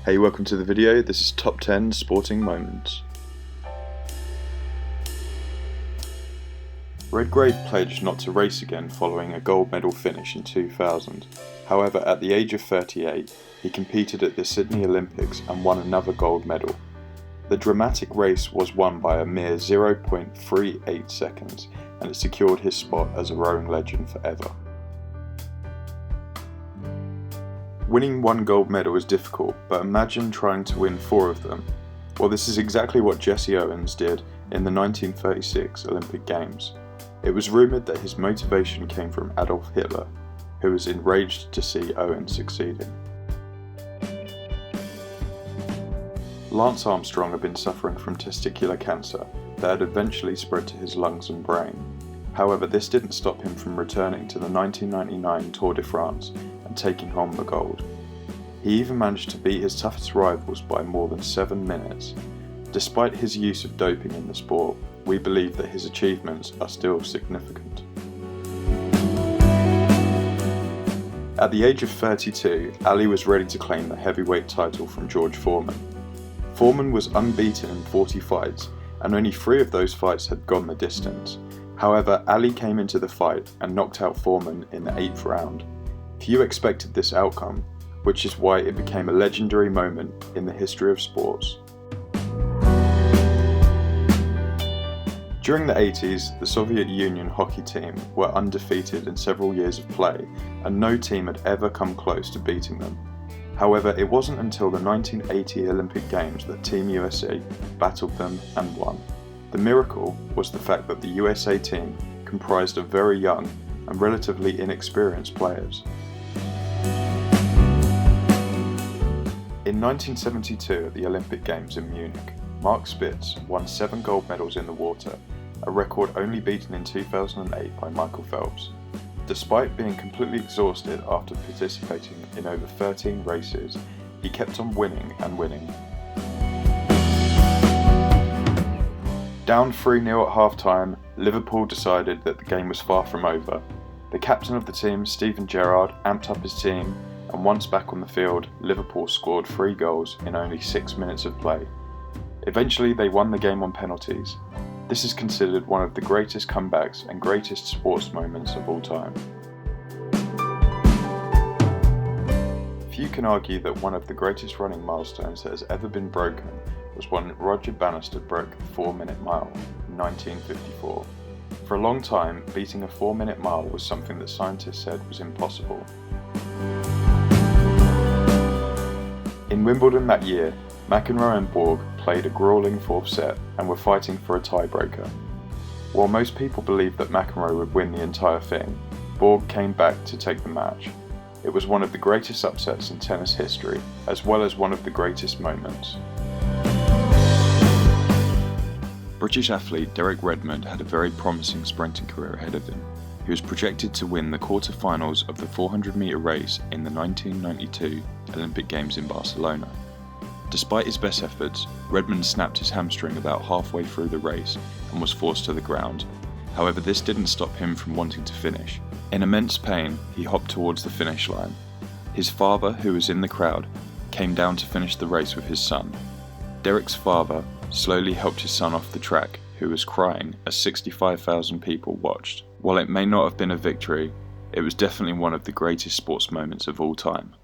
Hey, welcome to the video. This is Top 10 Sporting Moments. Redgrave pledged not to race again following a gold medal finish in 2000. However, at the age of 38, he competed at the Sydney Olympics and won another gold medal. The dramatic race was won by a mere 0.38 seconds, and it secured his spot as a rowing legend forever. Winning one gold medal is difficult, but imagine trying to win 4 of them. Well, this is exactly what Jesse Owens did in the 1936 Olympic Games. It was rumoured that his motivation came from Adolf Hitler, who was enraged to see Owens succeeding. Lance Armstrong had been suffering from testicular cancer that had eventually spread to his lungs and brain. However, this didn't stop him from returning to the 1999 Tour de France and taking home the gold. He even managed to beat his toughest rivals by more than 7 minutes. Despite his use of doping in the sport, we believe that his achievements are still significant. At the age of 32, Ali was ready to claim the heavyweight title from George Foreman. Foreman was unbeaten in 40 fights, and only 3 of those fights had gone the distance. However, Ali came into the fight and knocked out Foreman in the 8th round. Few expected this outcome, which is why it became a legendary moment in the history of sports. During the 80s, the Soviet Union hockey team were undefeated in several years of play, and no team had ever come close to beating them. However, it wasn't until the 1980 Olympic Games that Team USA battled them and won. The miracle was the fact that the USA team comprised of very young and relatively inexperienced players. In 1972 at the Olympic Games in Munich, Mark Spitz won 7 gold medals in the water, a record only beaten in 2008 by Michael Phelps. Despite being completely exhausted after participating in over 13 races, he kept on winning and winning. Down 3-0 at half-time, Liverpool decided that the game was far from over. The captain of the team, Steven Gerrard, amped up his team, and once back on the field, Liverpool scored 3 goals in only 6 minutes of play. Eventually, they won the game on penalties. This is considered one of the greatest comebacks and greatest sports moments of all time. Few can argue that one of the greatest running milestones that has ever been broken was when Roger Bannister broke the 4-minute mile in 1954. For a long time, beating a 4-minute mile was something that scientists said was impossible. In Wimbledon that year, McEnroe and Borg played a grueling 4th set and were fighting for a tiebreaker. While most people believed that McEnroe would win the entire thing, Borg came back to take the match. It was one of the greatest upsets in tennis history, as well as one of the greatest moments. British athlete Derek Redmond had a very promising sprinting career ahead of him. He was projected to win the quarter-finals of the 400-metre race in the 1992 Olympic Games in Barcelona. Despite his best efforts, Redmond snapped his hamstring about halfway through the race and was forced to the ground. However, this didn't stop him from wanting to finish. In immense pain, he hopped towards the finish line. His father, who was in the crowd, came down to finish the race with his son. Derek's father slowly helped his son off the track, who was crying as 65,000 people watched. While it may not have been a victory, it was definitely one of the greatest sports moments of all time.